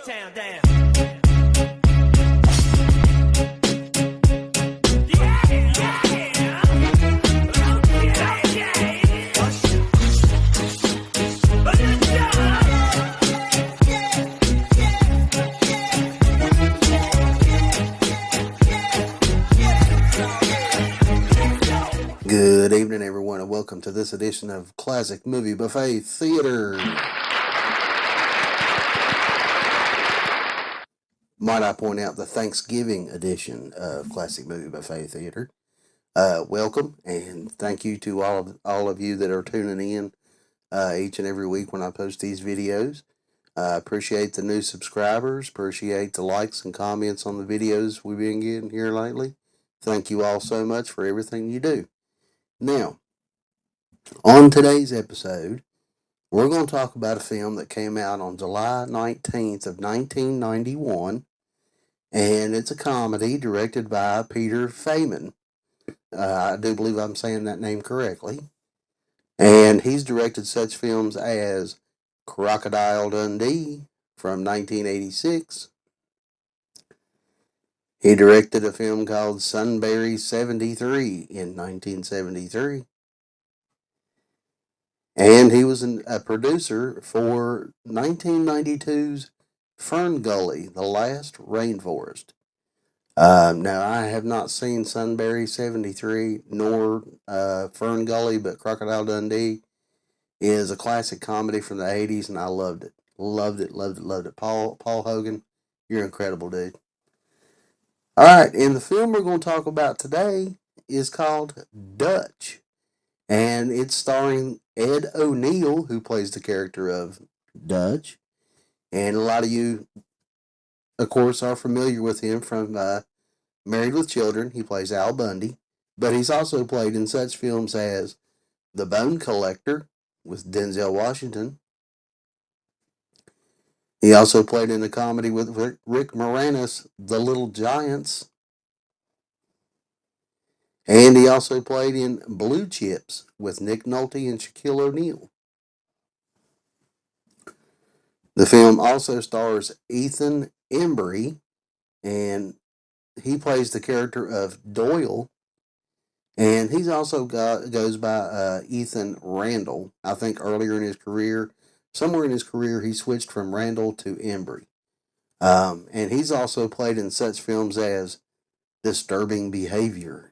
Motown down. Good evening, everyone, and welcome to this edition of Classic Movie Buffet Theater. Might I point out the Thanksgiving edition of Classic Movie Buffet Theater. Welcome, and thank you to all of you that are tuning in each and every week when I post these videos. Appreciate the new subscribers, appreciate the likes and comments on the videos we've been getting here lately. Thank you all so much for everything you do. Now, on today's episode, we're going to talk about a film that came out on July 19th of 1991, and it's a comedy directed by Peter Feynman. I do believe I'm saying that name correctly. And he's directed such films as Crocodile Dundee from 1986. He directed a film called Sunbury 73 in 1973. And he was a producer for 1992's Fern Gully, The Last Rainforest. Now, I have not seen Sunbury 73 nor Fern Gully, but Crocodile Dundee is a classic comedy from the 80s, and I loved it. Loved it. Paul Hogan, you're incredible, dude. All right, and the film we're going to talk about today is called Dutch, and it's starring Ed Oneill, who plays the character of Dutch, and a lot of you, of course, are familiar with him from Married with Children. He plays Al Bundy, but he's also played in such films as The Bone Collector with Denzel Washington. He also played in a comedy with Rick Moranis, The Little Giants. And he also played in Blue Chips with Nick Nolte and Shaquille O'Neal. The film also stars Ethan Embry, and he plays the character of Doyle. And he's also goes by Ethan Randall. I think earlier in his career, somewhere in his career, he switched from Randall to Embry. And he's also played in such films as Disturbing Behavior.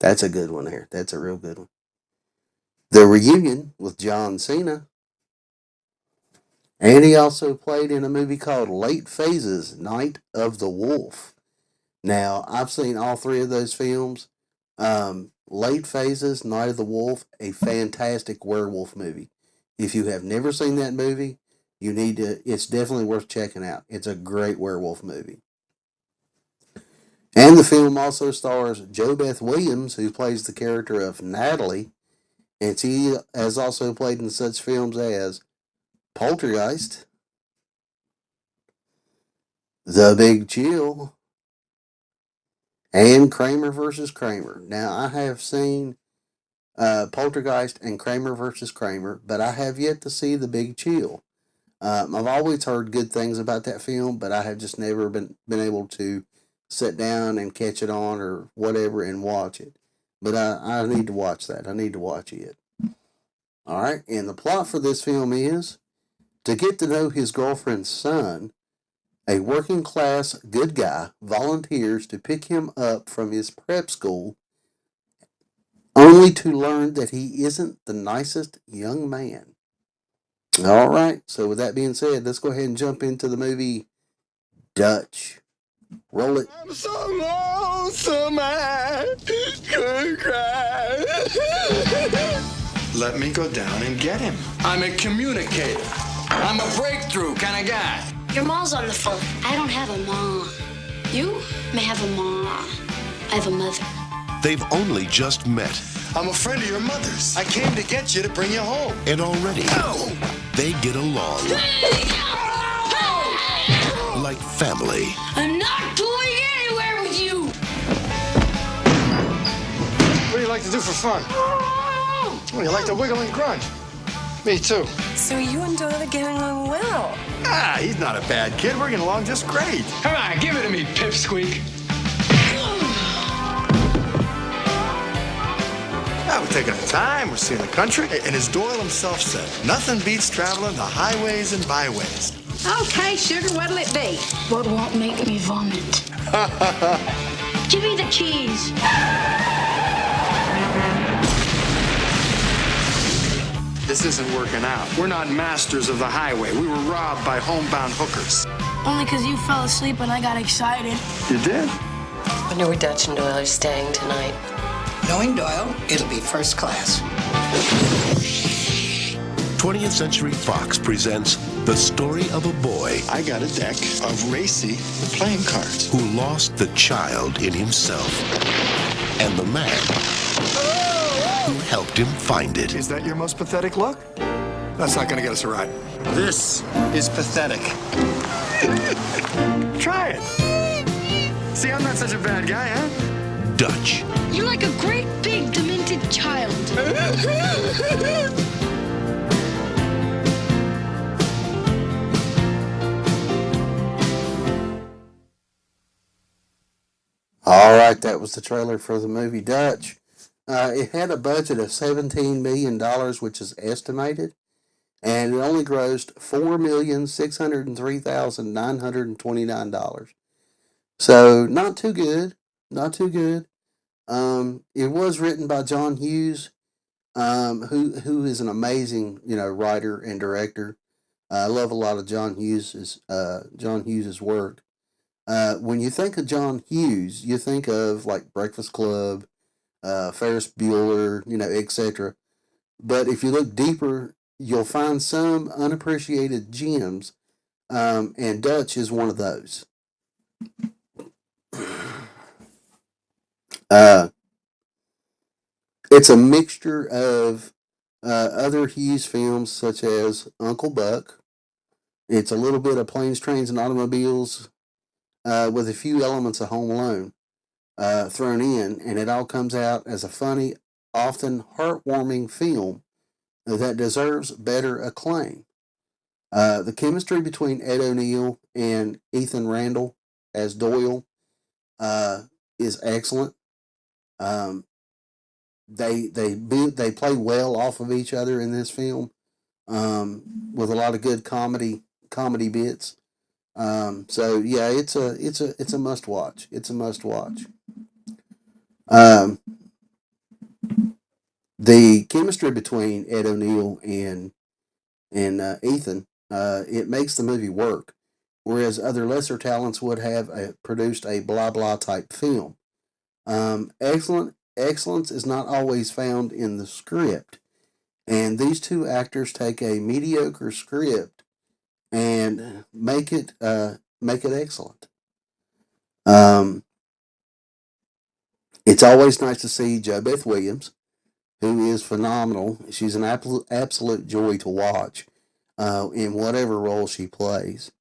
That's a good one there. That's a real good one. The Reunion with John Cena. And he also played in a movie called Late Phases, Night of the Wolf. Now, I've seen all three of those films. Late Phases, Night of the Wolf, a fantastic werewolf movie. If you have never seen that movie, you need to, it's definitely worth checking out. It's a great werewolf movie. And the film also stars JoBeth Williams, who plays the character of Natalie, and she has also played in such films as Poltergeist, The Big Chill, and Kramer vs. Kramer. Now, I have seen Poltergeist and Kramer vs. Kramer, but I have yet to see The Big Chill. I've always heard good things about that film, but I have just never been able to sit down and catch it on or whatever and watch it. But I need to watch that. I need to watch it. All right, and the plot for this film is to get to know his girlfriend's son, a working class good guy volunteers to pick him up from his prep school, only to learn that he isn't the nicest young man. All right, so with that being said, let's go ahead and jump into the movie Dutch. Roll it. I'm so lonesome I could cry. Let me go down and get him. I'm a communicator. I'm a breakthrough kind of guy. Your mom's on the phone. I don't have a mom. You may have a mom. I have a mother. They've only just met. I'm a friend of your mother's. I came to get you to bring you home. And already, they get along. Like family. I'm not going anywhere with you. What do you like to do for fun? Well, you like to wiggle and grunt. Me too. So you and Doyle are getting along well. Ah, he's not a bad kid. We're getting along just great. Come on, give it to me, Pipsqueak. Ah, we're taking our time. We're seeing the country. And as Doyle himself said, nothing beats traveling the highways and byways. Okay, sugar, what'll it be? What won't make me vomit? Give me the keys. This isn't working out. We're not masters of the highway. We were robbed by homebound hookers. Only because you fell asleep and I got excited. You did? I wonder where Dutch and Doyle are staying tonight. Knowing Doyle, it'll be first class. 20th Century Fox presents the story of a boy I got a deck of racy playing cards. who lost the child in himself and the man who helped him find it. Is that your most pathetic look? That's not gonna get us a ride. This is pathetic. Try it. See, I'm not such a bad guy, huh? Dutch, You're like a great big demented child. All right, that was the trailer for the movie Dutch. It had a budget of $17 million, which is estimated, and it only grossed $4,603,929. So not too good, not too good. It was written by John Hughes, who is an amazing writer and director. I love a lot of John Hughes's work. When you think of John Hughes, you think of like Breakfast Club, Ferris Bueller, etc. But if you look deeper, you'll find some unappreciated gems, and Dutch is one of those. It's a mixture of other Hughes films such as Uncle Buck. It's a little bit of Planes, Trains, and Automobiles with a few elements of Home Alone thrown in, and it all comes out as a funny, often heartwarming film that deserves better acclaim. The chemistry between Ed O'Neill and Ethan Randall as Doyle is excellent. They play well off of each other in this film, with a lot of good comedy bits. So yeah, it's a must watch. It's a must watch. The chemistry between Ed O'Neill and Ethan, it makes the movie work, whereas other lesser talents would have produced a blah blah type film. Excellence is not always found in the script, and these two actors take a mediocre script and make it excellent. It's always nice to see JoBeth Williams, who is phenomenal. She's an absolute joy to watch in whatever role she plays.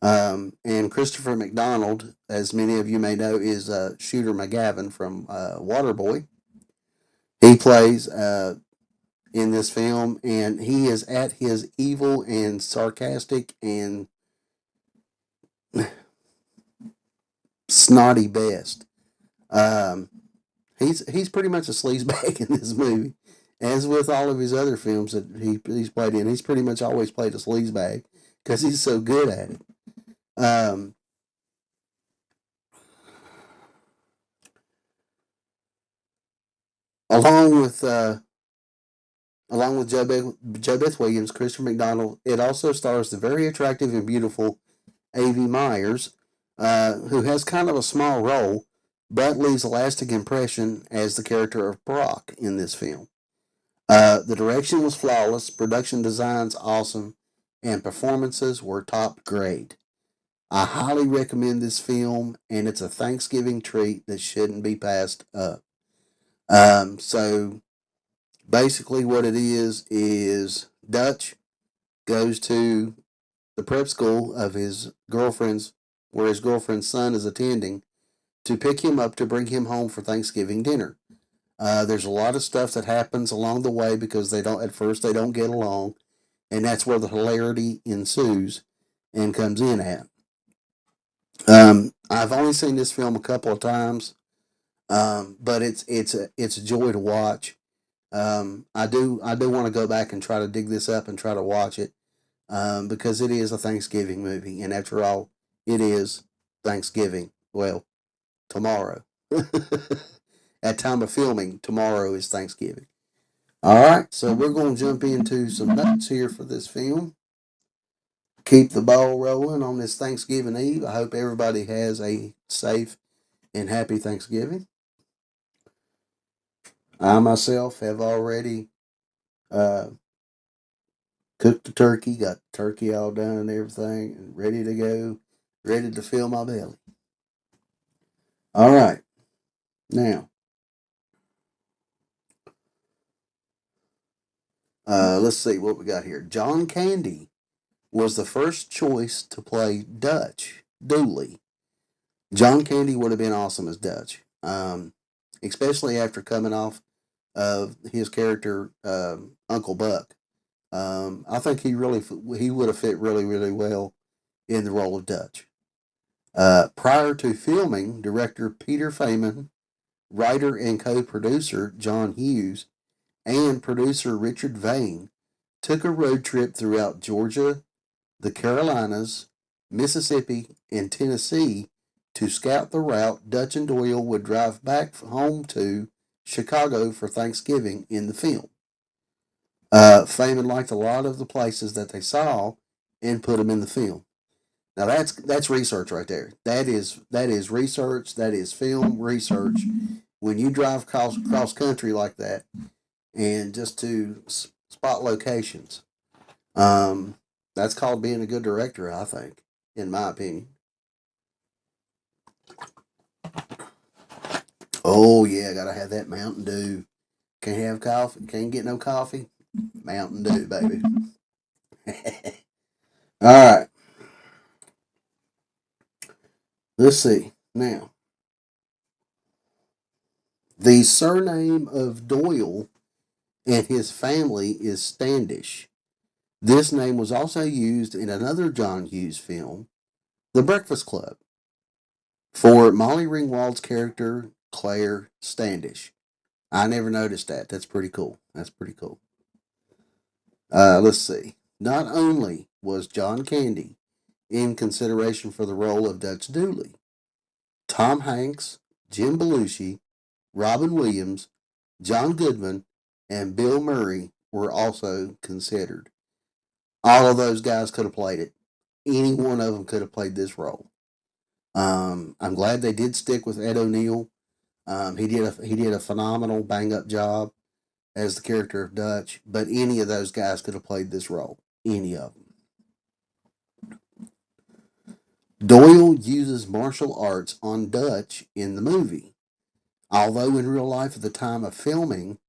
And Christopher McDonald, as many of you may know, is Shooter McGavin from Waterboy. He plays in this film, and he is at his evil and sarcastic and snotty best. He's pretty much a sleazebag in this movie, as with all of his other films that he's played in. He's pretty much always played a sleazebag because he's so good at it. Along with JoBeth Williams, Christopher McDonald, it also stars the very attractive and beautiful A.V. Myers, who has kind of a small role, but leaves a lasting impression as the character of Brock in this film. The direction was flawless, production designs awesome, and performances were top grade. I highly recommend this film, and it's a Thanksgiving treat that shouldn't be passed up. So basically what it is Dutch goes to the prep school of his girlfriend's, where his girlfriend's son is attending, to pick him up to bring him home for Thanksgiving dinner. There's a lot of stuff that happens along the way because at first they don't get along, and that's where the hilarity ensues and comes in at. I've only seen this film a couple of times, but it's a joy to watch. I do want to go back and try to dig this up and try to watch it, because it is a Thanksgiving movie, and after all, it is Thanksgiving. Well, tomorrow. At time of filming, tomorrow is Thanksgiving. All right, so we're going to jump into some notes here for this film. Keep the ball rolling on this Thanksgiving Eve. I hope everybody has a safe and happy Thanksgiving. I myself have already cooked the turkey, got the turkey all done and everything, and ready to go, ready to fill my belly. All right, now, let's see what we got here. John Candy was the first choice to play Dutch Dooley. John Candy would have been awesome as Dutch, especially after coming off of his character Uncle Buck. I think he would have fit really, really well in the role of Dutch. Prior to filming, director Peter Feynman, writer and co-producer John Hughes, and producer Richard Vane took a road trip throughout Georgia, the Carolinas, Mississippi, and Tennessee to scout the route Dutch and Doyle would drive back home to Chicago for Thanksgiving in the film. Feynman liked a lot of the places that they saw and put them in the film. Now that's research right there. That is research. That is film research. When you drive cross country like that, and just to spot locations, that's called being a good director, I think, in my opinion. Oh yeah, gotta have that Mountain Dew. Can't have coffee. Can't get no coffee. Mountain Dew, baby. All right. Let's see. Now, the surname of Doyle and his family is Standish. This name was also used in another John Hughes film, The Breakfast Club, for Molly Ringwald's character, Claire Standish. I never noticed that. That's pretty cool. Let's see. Not only was John Candy in consideration for the role of Dutch Dooley, Tom Hanks, Jim Belushi, Robin Williams, John Goodman, and Bill Murray were also considered. All of those guys could have played it. Any one of them could have played this role. I'm glad they did stick with Ed Oneill. He did a phenomenal bang up job as the character of Dutch, but any of those guys could have played this role. Any of them. Doyle uses martial arts on Dutch in the movie. Although in real life at the time of filming,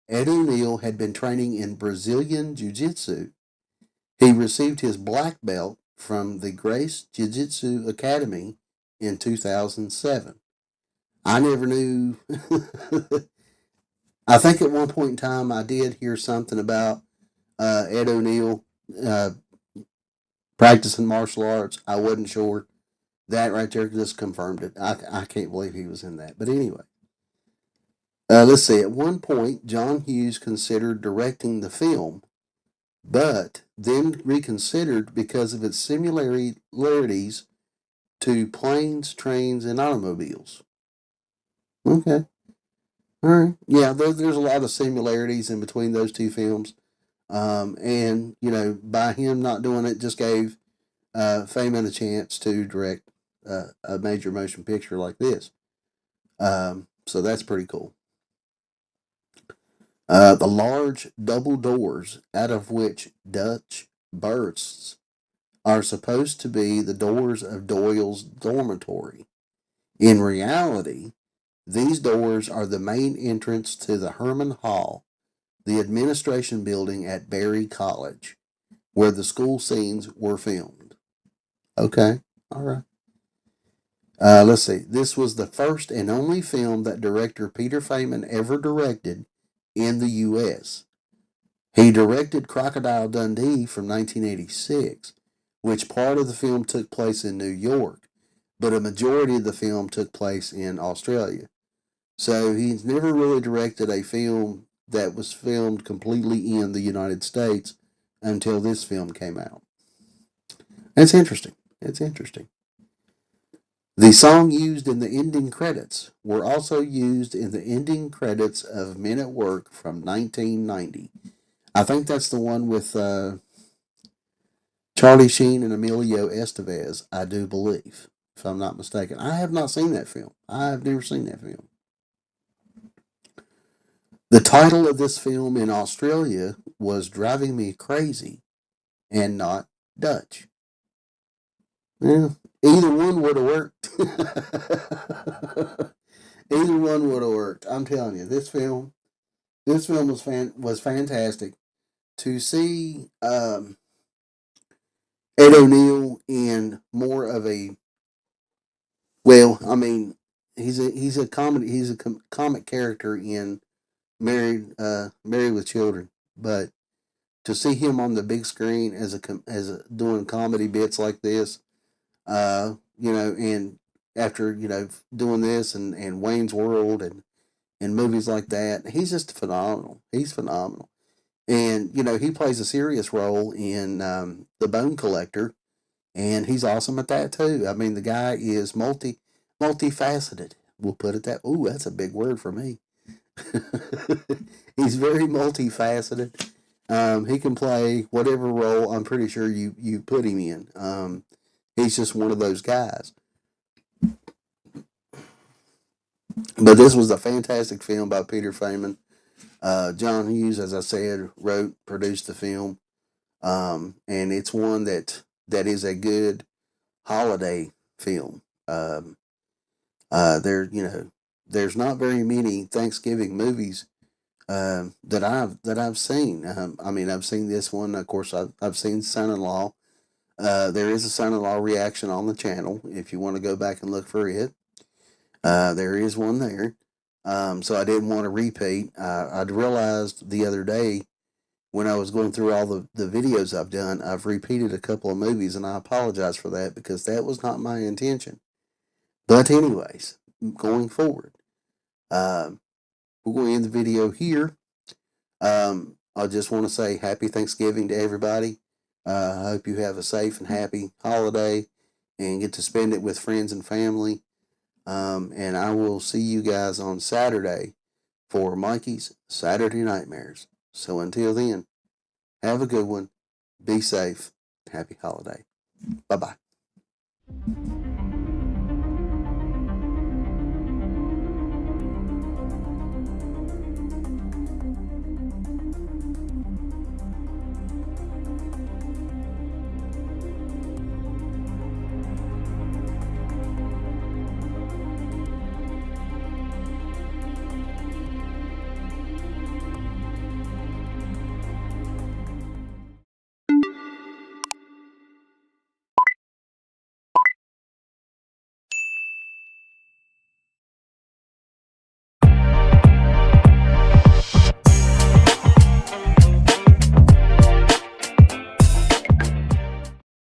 Ed Oneill had been training in Brazilian Jiu-Jitsu. He received his black belt from the Grace Jiu-Jitsu Academy in 2007. I never knew. I think at one point in time I did hear something about Ed Oneill practicing martial arts. I wasn't sure. That right there just confirmed it. I can't believe he was in that. But anyway. Let's see. At one point, John Hughes considered directing the film, but then reconsidered because of its similarities to planes, trains, and automobiles. Okay. All right. Yeah, there's a lot of similarities in between those two films. And, by him not doing it, just gave Feynman a chance to direct a major motion picture like this. So that's pretty cool. The large double doors out of which Dutch bursts are supposed to be the doors of Doyle's dormitory. In reality, these doors are the main entrance to the Herman Hall, the administration building at Berry College, where the school scenes were filmed. Okay, all right. Let's see. This was the first and only film that director Peter Feynman ever directed in the U.S. He directed Crocodile Dundee from 1986, which part of the film took place in New York, but a majority of the film took place in Australia. So he's never really directed a film that was filmed completely in the United States until this film came out. That's interesting. It's interesting. The song used in the ending credits were also used in the ending credits of Men at Work from 1990. I think that's the one with Charlie Sheen and Emilio Estevez, I do believe, if I'm not mistaken. I have not seen that film. I've never seen that film. The title of this film in Australia was Driving Me Crazy and not Dutch. Yeah, either one would have worked. Either one would have worked. I'm telling you, this film was fantastic. To see Ed O'Neill in more of a, well, I mean, he's a comic character in Married with Children, but to see him on the big screen as doing comedy bits like this, and after doing this and Wayne's World and movies like that, he's just phenomenal. He's phenomenal, and he plays a serious role in The Bone Collector, and he's awesome at that too. I mean, the guy is multifaceted. We'll put it that. Ooh, that's a big word for me. He's very multifaceted. He can play whatever role I'm pretty sure you put him in. He's just one of those guys. But this was a fantastic film by Peter Feynman. John Hughes, as I said, wrote, produced the film, and it's one that is a good holiday film. There's not very many Thanksgiving movies that I've seen. I mean, I've seen this one. Of course, I've seen Son-in-Law. There is a Son-in-Law reaction on the channel if you want to go back and look for it. There is one there. So I didn't want to repeat. I'd realized the other day when I was going through all the videos I've done, I've repeated a couple of movies, and I apologize for that because that was not my intention. But anyways, going forward, we're going to end the video here. I just want to say happy Thanksgiving to everybody. I hope you have a safe and happy holiday and get to spend it with friends and family. And I will see you guys on Saturday for Mikey's Saturday Nightmares. So until then, have a good one. Be safe. Happy holiday. Bye-bye.